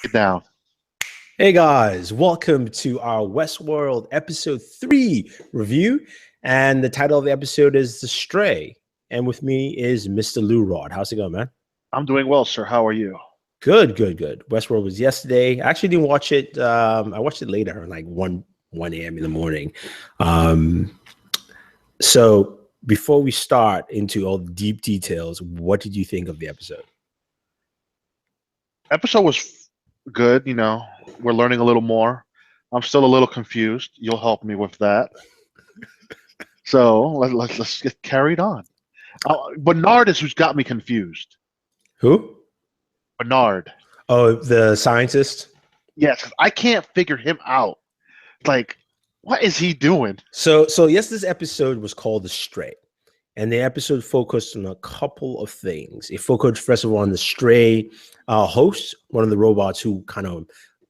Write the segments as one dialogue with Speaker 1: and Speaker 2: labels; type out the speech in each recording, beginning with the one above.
Speaker 1: Get down.
Speaker 2: Hey guys, welcome to our Westworld episode 3 review. And the title of the episode is The Stray. And with me is Mr. Lou Rod. How's it going, man?
Speaker 1: I'm doing well, sir. How are you?
Speaker 2: Good. Westworld was yesterday. I actually didn't watch it. I watched it later, like 1 a.m. in the morning. So before we start into all the deep details, what did you think of the episode?
Speaker 1: Episode was good. You know, we're learning a little more. I'm still a little confused. You'll help me with that. So let's get carried on. Bernard is who's got me confused.
Speaker 2: Who?
Speaker 1: Bernard.
Speaker 2: Oh, the scientist?
Speaker 1: Yes, 'cause I can't figure him out. Like, what is he doing?
Speaker 2: So yes, this episode was called The Stray. And the episode focused on a couple of things. It focused, first of all, on the Stray host, one of the robots who kind of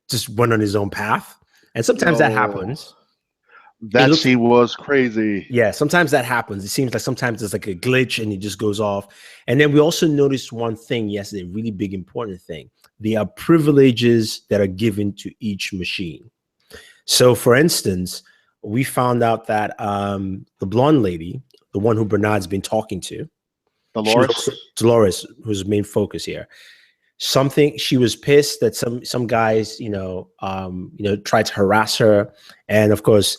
Speaker 2: just went on his own path. And sometimes that happens.
Speaker 1: He was crazy.
Speaker 2: Yeah, sometimes that happens. It seems like sometimes there's like a glitch and it just goes off. And then we also noticed one thing yesterday, a really big, important thing. There are privileges that are given to each machine. So, for instance, we found out that the blonde lady, the one who Bernard's been talking to, Dolores, who's the main focus here. She was pissed that some guys, tried to harass her, and of course,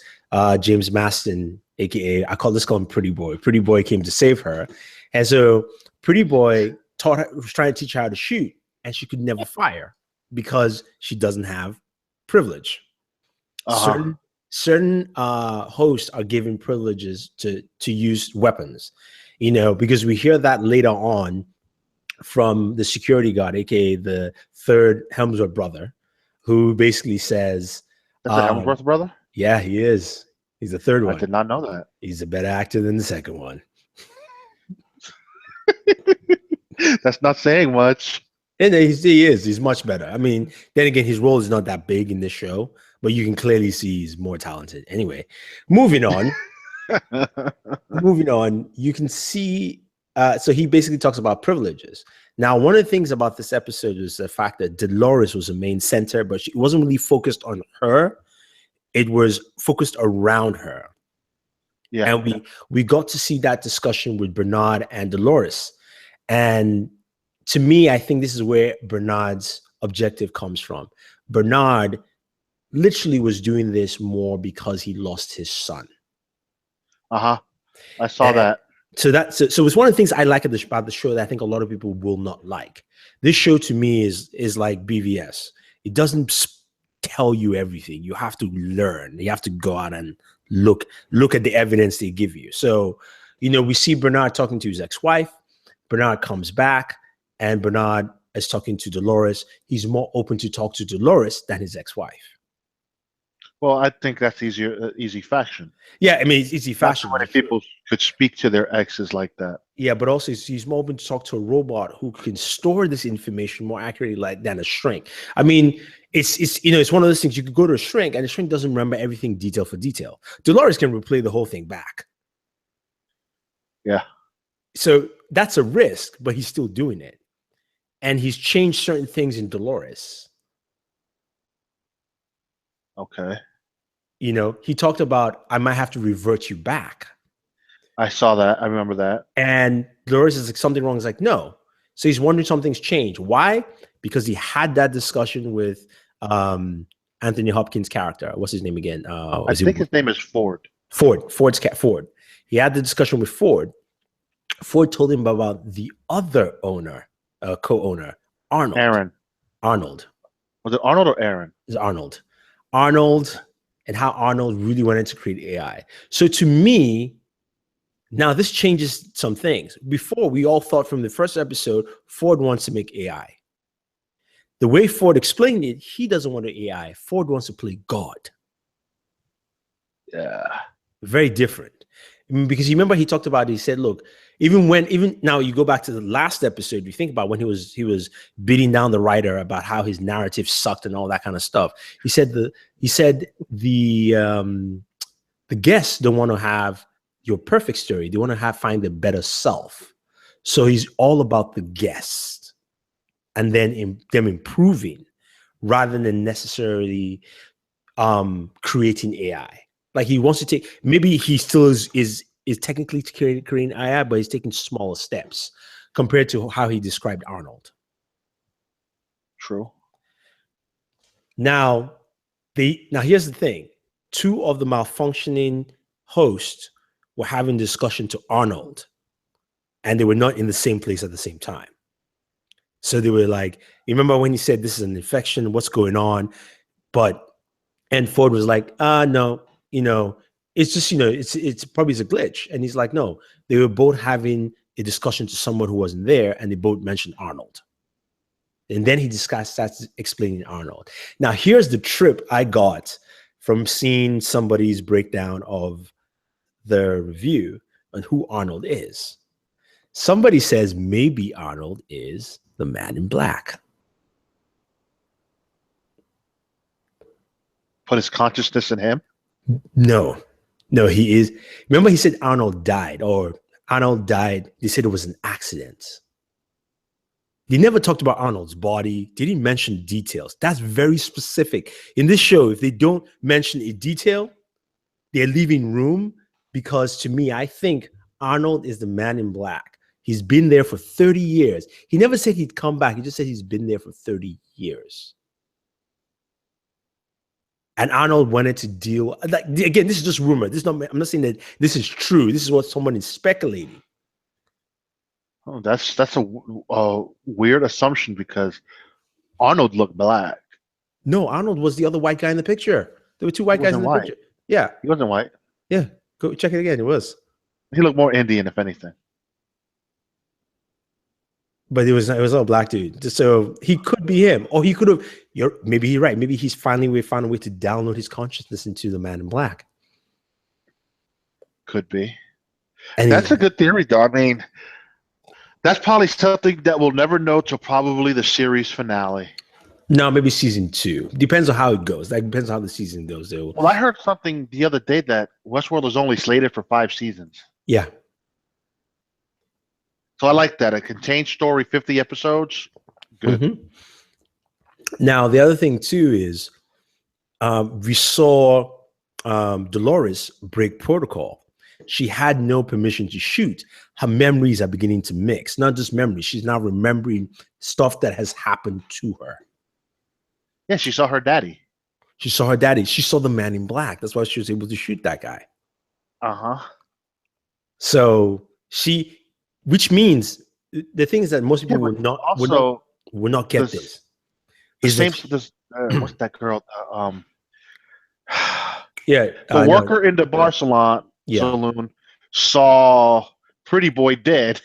Speaker 2: James Maston, aka I call him Pretty Boy. Pretty Boy came to save her, and so Pretty Boy was trying to teach her how to shoot, and she could never fire because she doesn't have privilege. Certain hosts are given privileges to use weapons, because we hear that later on from the security guard, aka the third Hemsworth brother, who basically says,
Speaker 1: "That's the Hemsworth brother."
Speaker 2: Yeah, he is. He's the third one.
Speaker 1: I did not know that.
Speaker 2: He's a better actor than the second one.
Speaker 1: That's not saying much.
Speaker 2: And he is. He's much better. I mean, then again, his role is not that big in this show, but you can clearly see he's more talented. Anyway, moving on. You can see. So he basically talks about privileges. Now, one of the things about this episode is the fact that Dolores was the main center, but she wasn't really focused on her. It was focused around her. Yeah. And we got to see that discussion with Bernard and Dolores. And to me, I think this is where Bernard's objective comes from. Bernard literally was doing this more because he lost his son.
Speaker 1: I saw that.
Speaker 2: So it's one of the things I like about the show that I think a lot of people will not like. This show to me is like BVS. It doesn't tell you everything. You have to learn. You have to go out and look at the evidence they give you. So, we see Bernard talking to his ex-wife. Bernard comes back, and Bernard is talking to Dolores. He's more open to talk to Dolores than his ex-wife.
Speaker 1: Well, I think that's easy fashion.
Speaker 2: Yeah, I mean, it's easy fashion.
Speaker 1: Not many people could speak to their exes like that.
Speaker 2: Yeah, but also he's more open to talk to a robot who can store this information more accurately than a shrink. I mean, it's one of those things. You could go to a shrink, and the shrink doesn't remember everything detail for detail. Dolores can replay the whole thing back.
Speaker 1: Yeah.
Speaker 2: So that's a risk, but he's still doing it. And he's changed certain things in Dolores.
Speaker 1: Okay.
Speaker 2: He talked about, I might have to revert you back.
Speaker 1: I saw that. I remember that.
Speaker 2: And Dolores is like, something wrong. Is like, no. So he's wondering something's changed. Why? Because he had that discussion with Anthony Hopkins' character. What's his name again?
Speaker 1: I think his name is Ford.
Speaker 2: Ford. He had the discussion with Ford. Ford told him about the other co-owner, Arnold. Arnold.
Speaker 1: Was it Arnold or Aaron?
Speaker 2: It's Arnold. Arnold, and how Arnold really wanted to create AI. So to me, now this changes some things. Before, we all thought from the first episode, Ford wants to make AI. The way Ford explained it, he doesn't want an AI. Ford wants to play God.
Speaker 1: Yeah.
Speaker 2: Very different. I mean, because you remember he talked about, he said, look, even now you go back to the last episode, you think about when he was beating down the writer about how his narrative sucked and all that kind of stuff. He said the guests don't want to have your perfect story. They want to find a better self. So he's all about the guest and then them improving rather than necessarily creating AI. Like he wants to take, maybe he still is technically creating AI, but he's taking smaller steps compared to how he described Arnold.
Speaker 1: True.
Speaker 2: Now here's the thing. Two of the malfunctioning hosts were having discussion to Arnold, and they were not in the same place at the same time. So they were like, you remember when he said this is an infection, what's going on? And Ford was like, no, it's just, it's probably a glitch. And he's like, no, they were both having a discussion to someone who wasn't there, and they both mentioned Arnold. And then he starts explaining Arnold. Now, here's the trip I got from seeing somebody's breakdown of the review on who Arnold is. Somebody says maybe Arnold is the Man in Black.
Speaker 1: Put his consciousness in him?
Speaker 2: No, he is. Remember he said Arnold died, or Arnold died. They said it was an accident. They never talked about Arnold's body. They didn't mention details. That's very specific. In this show, if they don't mention a detail, they're leaving room, because to me, I think Arnold is the Man in Black. He's been there for 30 years. He never said he'd come back. He just said he's been there for 30 years. And Arnold wanted to deal, like, again, this is just rumor. I'm not saying that this is true. This is what someone is speculating.
Speaker 1: Oh, that's a weird assumption, because Arnold looked black.
Speaker 2: No, Arnold was the other white guy in the picture. There were two white guys in the picture. Yeah.
Speaker 1: He wasn't white.
Speaker 2: Yeah. Go check it again. It was.
Speaker 1: He looked more Indian, if anything.
Speaker 2: But it was all black dude. So he could be him. Or he could have, maybe you're right. Maybe he's found a way to download his consciousness into the Man in Black.
Speaker 1: Could be. And that's a good theory, though. I mean, that's probably something that we'll never know till probably the series finale.
Speaker 2: No, maybe season 2. Depends on how it goes. That depends on how the season goes.
Speaker 1: Well, I heard something the other day that Westworld is only slated for 5 seasons.
Speaker 2: Yeah.
Speaker 1: So I like that. A contained story, 50 episodes. Good.
Speaker 2: Mm-hmm. Now, the other thing, too, is we saw Dolores break protocol. She had no permission to shoot. Her memories are beginning to mix. Not just memories. She's now remembering stuff that has happened to her.
Speaker 1: Yeah, she saw her daddy.
Speaker 2: She saw her daddy. She saw the Man in Black. That's why she was able to shoot that guy.
Speaker 1: Uh-huh.
Speaker 2: So which means the thing is that most people will not get this.
Speaker 1: The same. What's that girl?
Speaker 2: Yeah,
Speaker 1: the worker in the bar saloon saw Pretty Boy dead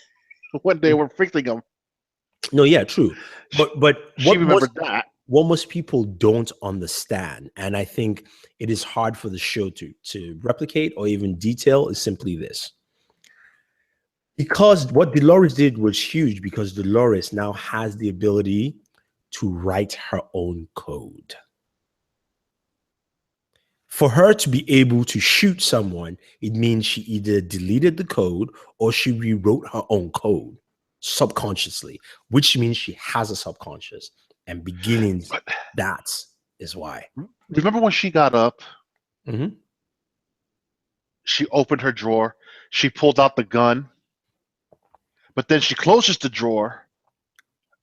Speaker 1: when they were fixing him.
Speaker 2: No, yeah, true. But
Speaker 1: she remembered that.
Speaker 2: What most people don't understand, and I think it is hard for the show to replicate or even detail, is simply this. Because what Dolores did was huge, because Dolores now has the ability to write her own code. For her to be able to shoot someone, it means she either deleted the code or she rewrote her own code subconsciously, which means she has a subconscious. And beginnings, that is why.
Speaker 1: Remember when she got up?
Speaker 2: Mm-hmm.
Speaker 1: She opened her drawer. She pulled out the gun. But then she closes the drawer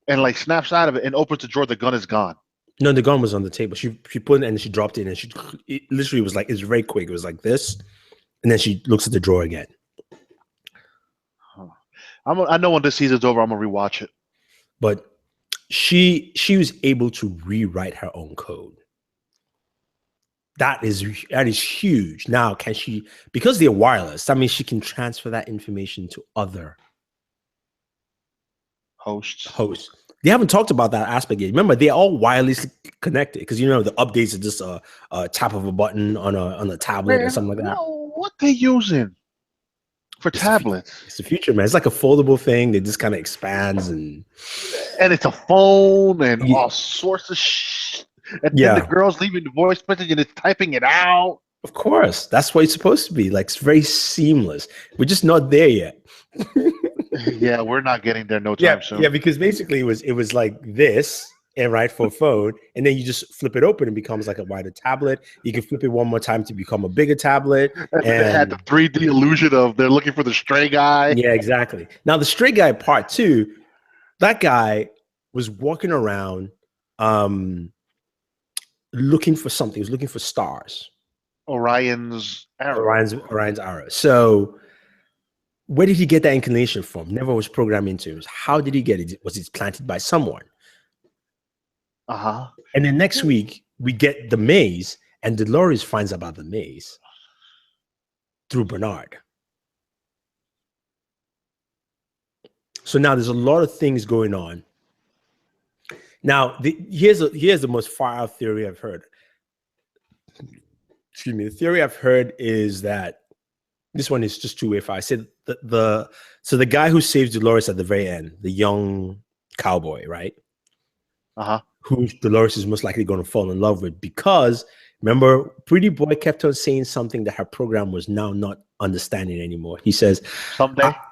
Speaker 1: and like snaps out of it and opens the drawer. The gun is gone. No,
Speaker 2: the gun was on the table. She put it and she dropped it, and it literally was like, it's very quick. It was like this, and then she looks at the drawer again.
Speaker 1: I know when this season's over, I'm gonna rewatch it.
Speaker 2: But she was able to rewrite her own code. That is huge. Now, can she, because they're wireless, that means she can transfer that information to other
Speaker 1: hosts.
Speaker 2: They haven't talked about that aspect yet. Remember, they're all wirelessly connected, because the updates are just a tap of a button on a tablet or something like that.
Speaker 1: No, what they using for tablets?
Speaker 2: It's the future, man. It's like a foldable thing that just kind of expands and
Speaker 1: it's a phone and all sorts of shit. And then the girl's leaving the voice message and it's typing it out.
Speaker 2: Of course, that's what it's supposed to be. Like, it's very seamless. We're just not there yet.
Speaker 1: Yeah, we're not getting there no time soon.
Speaker 2: Yeah, because basically it was like this, and right for a phone, and then you just flip it open and it becomes like a wider tablet. You can flip it one more time to become a bigger tablet.
Speaker 1: And they had the
Speaker 2: And
Speaker 1: 3D illusion of they're looking for the stray guy.
Speaker 2: yeah, exactly. Now the stray guy part two, that guy was walking around looking for something. He was looking for stars.
Speaker 1: Orion's arrow.
Speaker 2: Orion's arrow. So where did he get that inclination from? Never was programmed into him. How did he get it? Was it planted by someone?
Speaker 1: Uh-huh.
Speaker 2: And then next week we get the maze, and Dolores finds out about the maze through Bernard. So now there's a lot of things going on. Now here's the most far out theory I've heard. Excuse me. The theory I've heard is that this one is just too way far. I said so the guy who saves Dolores at the very end, the young cowboy, right?
Speaker 1: Uh-huh.
Speaker 2: Who Dolores is most likely going to fall in love with, because remember, Pretty Boy kept on saying something that her program was now not understanding anymore. He says,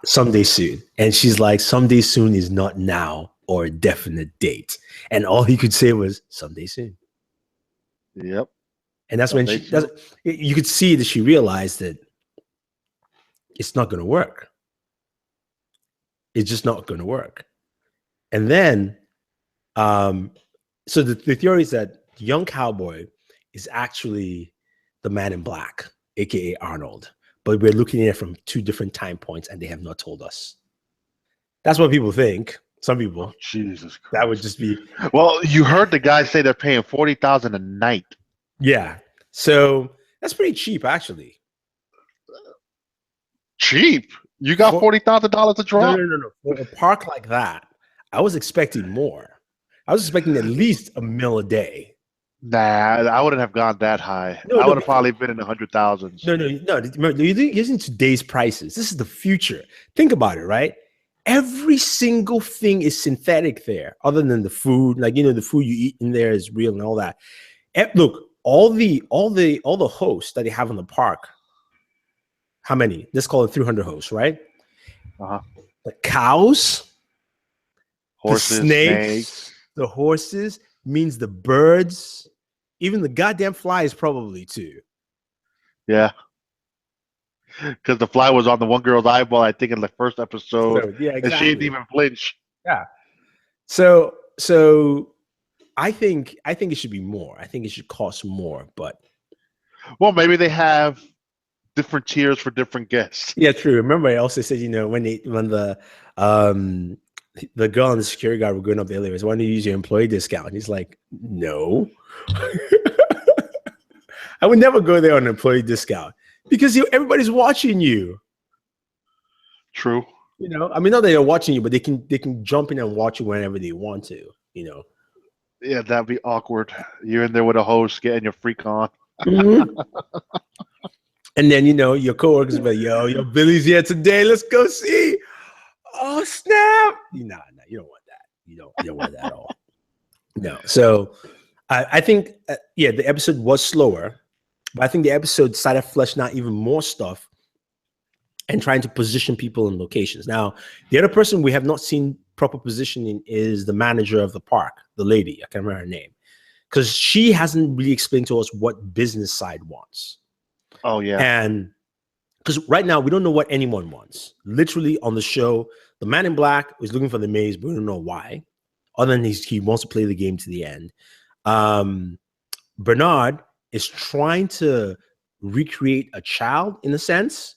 Speaker 2: someday soon. And she's like, someday soon is not now or a definite date. And all he could say was, someday soon.
Speaker 1: Yep.
Speaker 2: And that's when you could see that she realized that it's not going to work. It's just not going to work. And then, so the theory is that the young cowboy is actually the man in black, aka Arnold, but we're looking at it from two different time points, and they have not told us. That's what people think. Some people.
Speaker 1: Oh, Jesus Christ.
Speaker 2: That would just be.
Speaker 1: Well, you heard the guy say they're paying $40,000 a night.
Speaker 2: Yeah. So that's pretty cheap, actually.
Speaker 1: Cheap? You got $40,000 to drop?
Speaker 2: No. For a park like that, I was expecting more. I was expecting at least $1 million a day.
Speaker 1: Nah, I wouldn't have gone that high. I would have probably been in the 100,000s.
Speaker 2: No. You're using today's prices. This is the future. Think about it, right? Every single thing is synthetic there, other than the food. Like, the food you eat in there is real and all that. Look, all the hosts that they have in the park. How many? Let's call it 300 hosts, right?
Speaker 1: Uh-huh.
Speaker 2: The cows,
Speaker 1: horses,
Speaker 2: the snakes, the horses, means the birds, even the goddamn flies probably too.
Speaker 1: Yeah. Because the fly was on the one girl's eyeball, I think, in the first episode.
Speaker 2: Yeah, exactly.
Speaker 1: And she didn't even flinch.
Speaker 2: Yeah. So I think it should be more. I think it should cost more, but
Speaker 1: well, maybe they have different tiers for different guests.
Speaker 2: Yeah, true. Remember, I also said, when the girl and the security guard were going up the elevators, why don't you use your employee discount? And he's like, no. I would never go there on an employee discount because everybody's watching you.
Speaker 1: True.
Speaker 2: I mean, not that they're watching you, but they can jump in and watch you whenever they want to.
Speaker 1: Yeah, that'd be awkward. You're in there with a host getting your freak on.
Speaker 2: Mm-hmm. And then, your coworkers be like, yo, Billy's here today. Let's go see. Oh, snap. Nah, you don't want that. You don't want that at all. No. So I think, the episode was slower, but I think the episode started fleshing out even more stuff and trying to position people in locations. Now, the other person we have not seen proper positioning is the manager of the park, the lady. I can't remember her name, because she hasn't really explained to us what business side wants.
Speaker 1: Oh, yeah.
Speaker 2: And because right now we don't know what anyone wants. Literally on the show, the man in black is looking for the maze, but we don't know why. Other than he wants to play the game to the end. Bernard is trying to recreate a child, in a sense,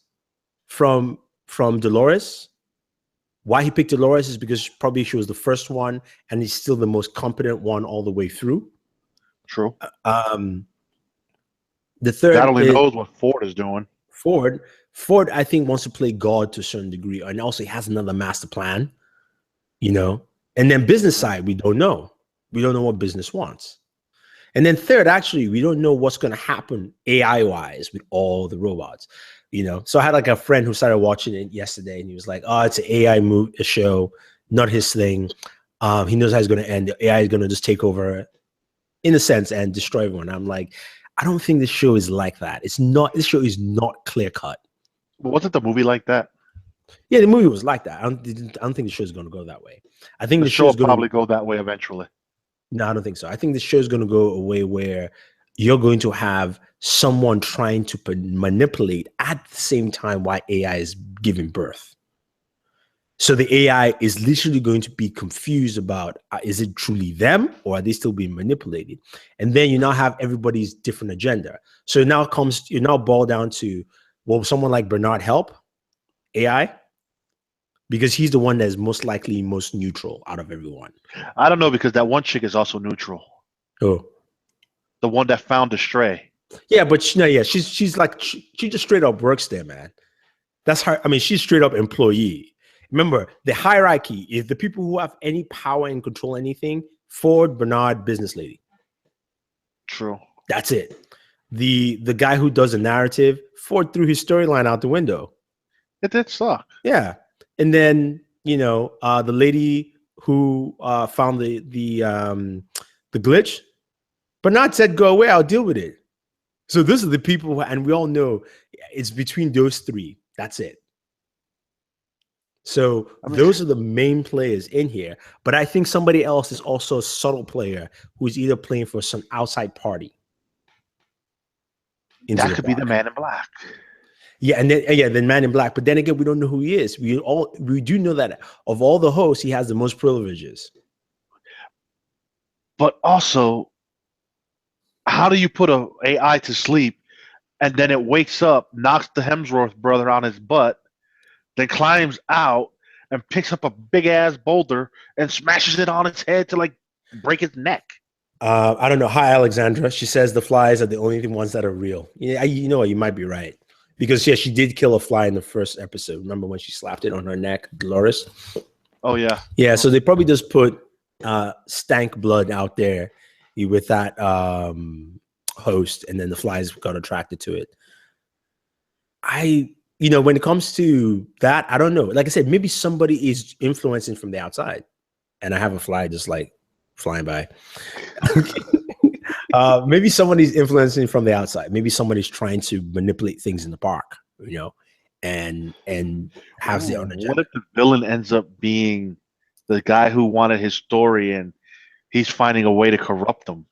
Speaker 2: from Dolores. Why he picked Dolores is because probably she was the first one, and he's still the most competent one all the way through.
Speaker 1: True.
Speaker 2: The third,
Speaker 1: God only knows what Ford is doing.
Speaker 2: Ford, I think, wants to play God to a certain degree, and also he has another master plan, And then business side, we don't know. We don't know what business wants. And then third, actually, we don't know what's going to happen AI-wise with all the robots. So I had like a friend who started watching it yesterday, and he was like, "Oh, it's an AI show, not his thing. He knows how it's going to end. The AI is going to just take over, in a sense, and destroy everyone." I'm like, I don't think this show is like that. It's not. This show is not clear cut.
Speaker 1: Wasn't the movie like that?
Speaker 2: Yeah, the movie was like that. I don't think the show is going to go that way. I think the show
Speaker 1: will probably go that way eventually.
Speaker 2: No, I don't think so. I think the show is going to go away where you're going to have someone trying to manipulate at the same time while AI is giving birth. So the AI is literally going to be confused about, is it truly them or are they still being manipulated? And then you now have everybody's different agenda. So you now boil down to, will someone like Bernard help AI? Because he's the one that is most likely most neutral out of everyone.
Speaker 1: I don't know because that one chick is also neutral.
Speaker 2: Oh,
Speaker 1: The one that found the stray.
Speaker 2: yeah, but she's like she just straight up works there, man. That's her. I mean, she's straight up employee. Remember, the hierarchy is the people who have any power and control anything. Ford, Bernard, business lady.
Speaker 1: True.
Speaker 2: That's it. The guy who does the narrative, Ford threw his storyline out the window.
Speaker 1: It did suck.
Speaker 2: Yeah, and then the lady who found the glitch, Bernard said, "Go away. I'll deal with it." So those are the people, and we all know it's between those three. That's it. So those are the main players in here. But I think somebody else is also a subtle player who's either playing for some outside party.
Speaker 1: That could be the Man in Black.
Speaker 2: Yeah, and then Man in Black. But then again, we don't know who he is. We do know that of all the hosts, he has the most privileges.
Speaker 1: But also, how do you put a AI to sleep and then it wakes up, knocks the Hemsworth brother on his butt, then climbs out and picks up a big ass boulder and smashes it on its head to like break its neck?
Speaker 2: I don't know. Hi, Alexandra. She says the flies are the only ones that are real. Yeah, you know what? You might be right. Because she did kill a fly in the first episode. Remember when she slapped it on her neck, Dolores?
Speaker 1: Oh yeah.
Speaker 2: Yeah. So they probably just put stank blood out there with that host, and then the flies got attracted to it. When it comes to that, I don't know. Like I said, maybe somebody is influencing from the outside, and I have a fly just like flying by. Maybe somebody's influencing from the outside. Maybe somebody's trying to manipulate things in the park, and has their own agenda.
Speaker 1: What if the villain ends up being the guy who wanted his story and he's finding a way to corrupt them?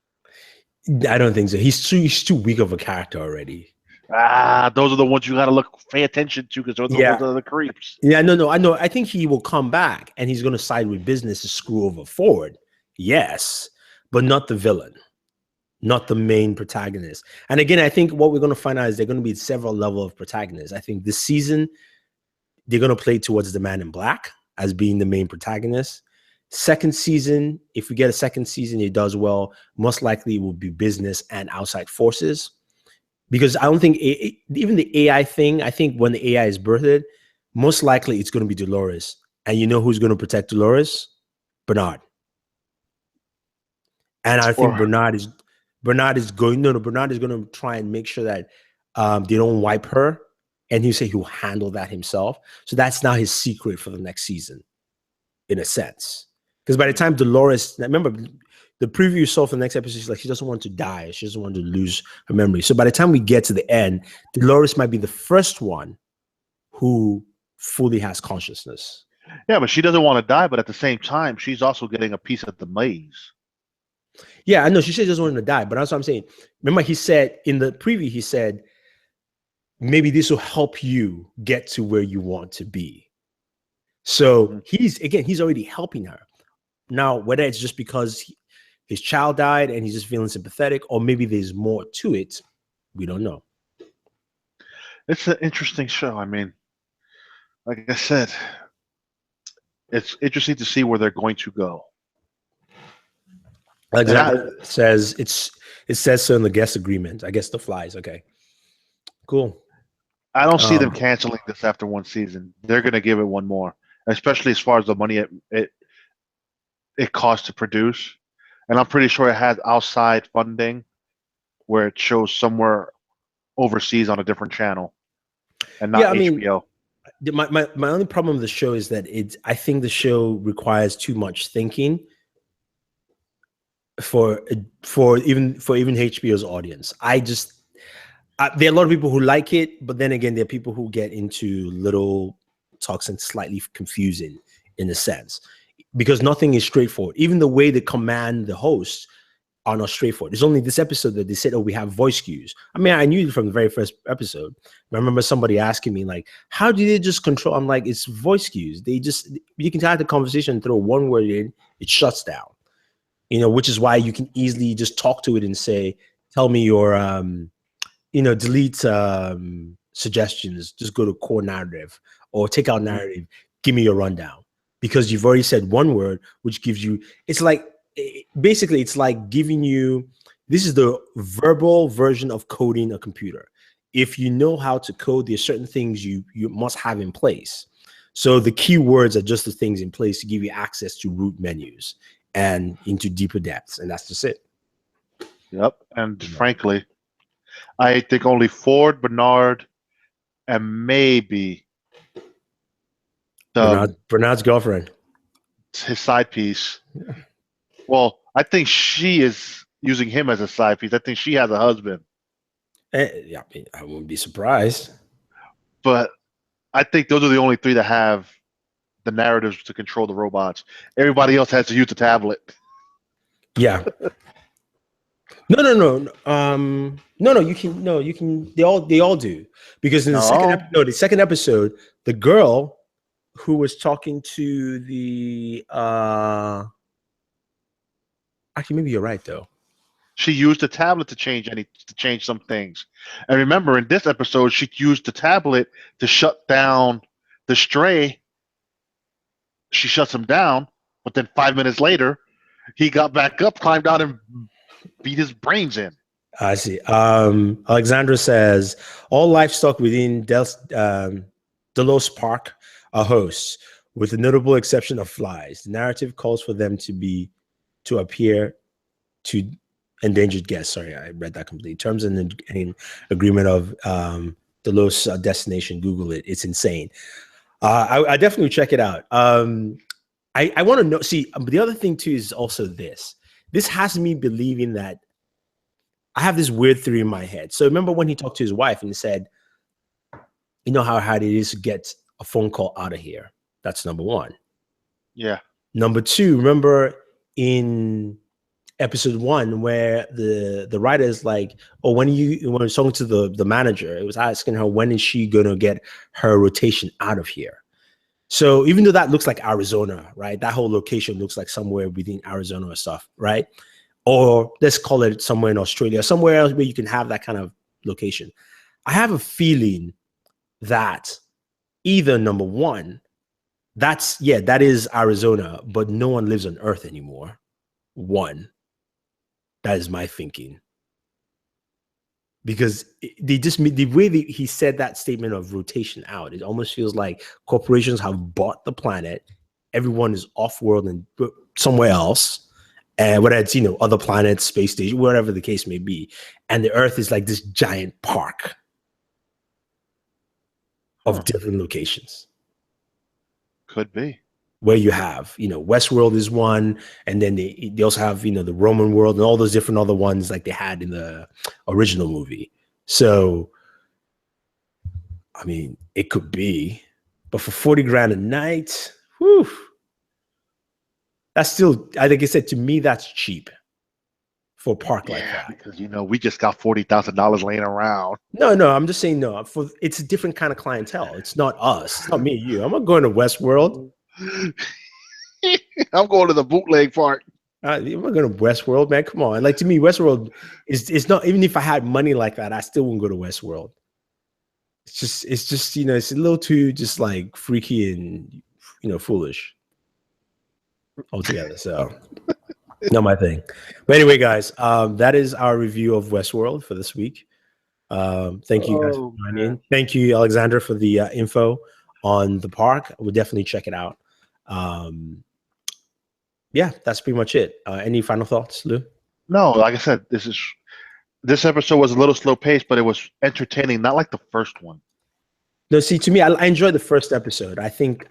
Speaker 2: I don't think so. He's too weak of a character already.
Speaker 1: Those are the ones you got to pay attention to because those are the creeps.
Speaker 2: Yeah, no, I know. I think he will come back and he's going to side with business to screw over Ford. Yes, but not the villain, not the main protagonist. And again, I think what we're going to find out is there are going to be several levels of protagonists. I think this season, they're going to play towards the Man in Black as being the main protagonist. Second season, if we get a second season, it does well. Most likely it will be business and outside forces. Because I don't think even the AI thing, I think when the AI is birthed, most likely it's going to be Dolores. And you know who's going to protect Dolores? Bernard. And I think Bernard is going to try and make sure that they don't wipe her. And he'll say he'll handle that himself. So that's now his secret for the next season, in a sense. Because by the time Dolores, remember, the preview you saw for the next episode, she's like, she doesn't want to die. She doesn't want to lose her memory. So by the time we get to the end, Dolores might be the first one who fully has consciousness.
Speaker 1: Yeah, but she doesn't want to die. But at the same time, she's also getting a piece of the maze.
Speaker 2: Yeah, I know. She said she doesn't want to die. But that's what I'm saying. Remember, he said in the preview, he said, maybe this will help you get to where you want to be. So he's already helping her. Now, whether it's just because his child died and he's just feeling sympathetic, or maybe there's more to it, we don't know.
Speaker 1: It's an interesting show. I mean, like I said, it's interesting to see where they're going to go.
Speaker 2: Alexander says it says so in the guest agreement. I guess the flies. Okay, cool.
Speaker 1: I don't see them canceling this after one season. They're going to give it one more, especially as far as the money it costs to produce. And I'm pretty sure it has outside funding where it shows somewhere overseas on a different channel and not HBO.
Speaker 2: My only problem with the show is that I think the show requires too much thinking for even HBO's audience. There are a lot of people who like it, but then again, there are people who get into little talks and slightly confusing in a sense. because nothing is straightforward. Even the way they command the host are not straightforward. There's only this episode that they said, oh, we have voice cues. I mean, I knew it from the very first episode. I remember somebody asking me, like, how do they just control? I'm like, it's voice cues. You can have the conversation, throw one word in, it shuts down. Which is why you can easily just talk to it and say, tell me your, delete suggestions, just go to core narrative, or take out narrative, give me your rundown. Because you've already said one word, which gives you, it's like giving you, this is the verbal version of coding a computer. If you know how to code, there's certain things you must have in place. So the keywords are just the things in place to give you access to root menus and into deeper depths. And that's just it.
Speaker 1: Yep. And frankly, I think only Ford, Bernard, and maybe
Speaker 2: Bernard's girlfriend,
Speaker 1: his side piece. Yeah. Well, I think she is using him as a side piece. I think she has a husband.
Speaker 2: Yeah, I wouldn't be surprised.
Speaker 1: But I think those are the only three that have the narratives to control the robots. Everybody else has to use the tablet.
Speaker 2: Yeah. No. You can. They all do, because in the second episode, the girl who was talking to the actually, maybe you're right though.
Speaker 1: She used the tablet to change some things. And remember, in this episode, she used the tablet to shut down the stray. She shuts him down, but then 5 minutes later, he got back up, climbed out, and beat his brains in.
Speaker 2: I see. Alexandra says all livestock within Delos Park are hosts, with the notable exception of flies. The narrative calls for them to appear to endangered guests. Sorry, I read that completely. Terms and agreement of Delos destination. Google it. It's insane. I definitely check it out. I want to know. See, the other thing too is also this. This has me believing that I have this weird theory in my head. So remember when he talked to his wife and he said, you know how hard it is to get a phone call out of here. That's number one.
Speaker 1: Yeah.
Speaker 2: Number two, remember in episode 1 where the writer is like, oh, when it's talking to the manager, it was asking her, when is she going to get her rotation out of here? So even though that looks like Arizona, right? That whole location looks like somewhere within Arizona or stuff, right? Or let's call it somewhere in Australia, somewhere else where you can have that kind of location. I have a feeling that either number one, that is Arizona, but no one lives on Earth anymore. One, that is my thinking. Because the way he said that statement of rotation out, it almost feels like corporations have bought the planet. Everyone is off world and somewhere else. And whether it's, other planets, space station, whatever the case may be. And the Earth is like this giant park of different locations.
Speaker 1: Could be.
Speaker 2: Where you have, Westworld is one, and then they also have, the Roman world and all those different other ones like they had in the original movie. So, I mean, it could be, but for 40 grand a night, whew, that's still, like I said, to me, that's cheap for a park like that.
Speaker 1: Because, we just got $40,000 laying around.
Speaker 2: No, I'm just saying it's a different kind of clientele. It's not us. It's not me and you. I'm not going to Westworld.
Speaker 1: I'm going to the bootleg park.
Speaker 2: I'm not going to Westworld, man. Come on. Like, to me, Westworld is not, even if I had money like that, I still wouldn't go to Westworld. It's just, it's a little too just like freaky and, foolish altogether. So not my thing. But anyway, guys, that is our review of Westworld for this week. Thank you guys for joining in. Thank you, Alexander, for the info on the park. We'll definitely check it out. Yeah, that's pretty much it. Any final thoughts, Lou?
Speaker 1: No, like I said, this episode was a little slow paced, but it was entertaining, not like the first one.
Speaker 2: No, see, to me, I enjoyed the first episode. I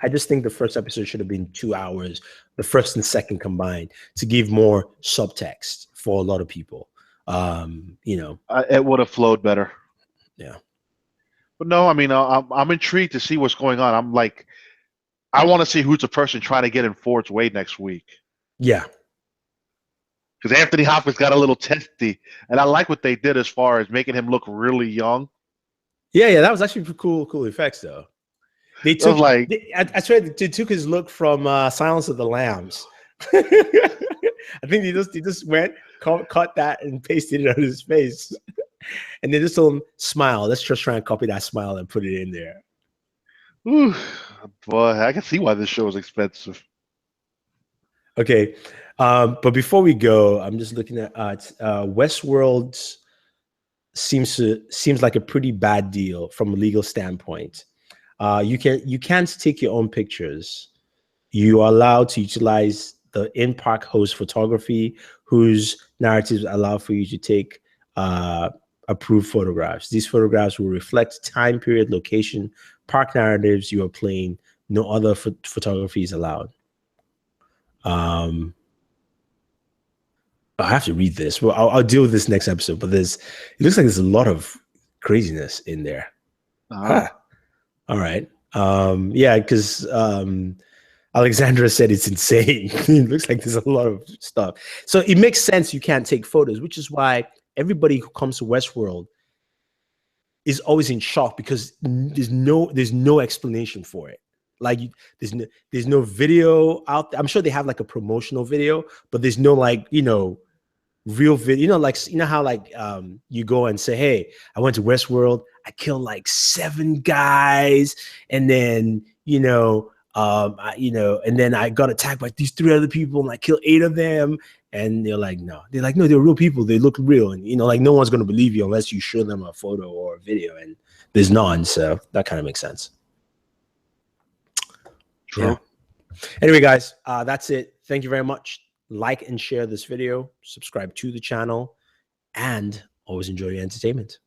Speaker 2: just think the first episode should have been 2 hours, the first and second combined, to give more subtext for a lot of people.
Speaker 1: It would have flowed better.
Speaker 2: Yeah.
Speaker 1: But no, I mean, I'm intrigued to see what's going on. I'm like, I want to see who's the person trying to get in Ford's way next week.
Speaker 2: Yeah.
Speaker 1: Because Anthony Hopkins got a little testy, and I like what they did as far as making him look really young.
Speaker 2: Yeah, that was actually cool effects though. They
Speaker 1: I was
Speaker 2: took,
Speaker 1: like,
Speaker 2: I swear they took his look from Silence of the Lambs. I think they just went, caught that and pasted it on his face. And then just told him, smile. Let's just try and copy that smile and put it in there.
Speaker 1: ooh, boy, I can see why this show is expensive.
Speaker 2: Okay. But before we go, I'm just looking at Westworld seems like a pretty bad deal from a legal standpoint. You can't take your own pictures. You are allowed to utilize the in-park host photography, whose narratives allow for you to take approved photographs. These photographs will reflect time period, location, park narratives you are playing. No other photography is allowed. I have to read this. Well, I'll deal with this next episode. But it looks like there's a lot of craziness in there. Huh. All right. Yeah, because Alexandra said it's insane. It looks like there's a lot of stuff. So it makes sense you can't take photos, which is why everybody who comes to Westworld is always in shock, because there's no explanation for it. Like there's no video out there. I'm sure they have like a promotional video, but there's no real video. How you go and say, hey, I went to Westworld, I killed like 7 guys, and then and then I got attacked by these 3 other people and I killed 8 of them. And they're like, no, they're real people. They look real. And, no one's going to believe you unless you show them a photo or a video. And there's none. So that kind of makes sense.
Speaker 1: True.
Speaker 2: Yeah. Anyway, guys, that's it. Thank you very much. Like and share this video. Subscribe to the channel. And always enjoy your entertainment.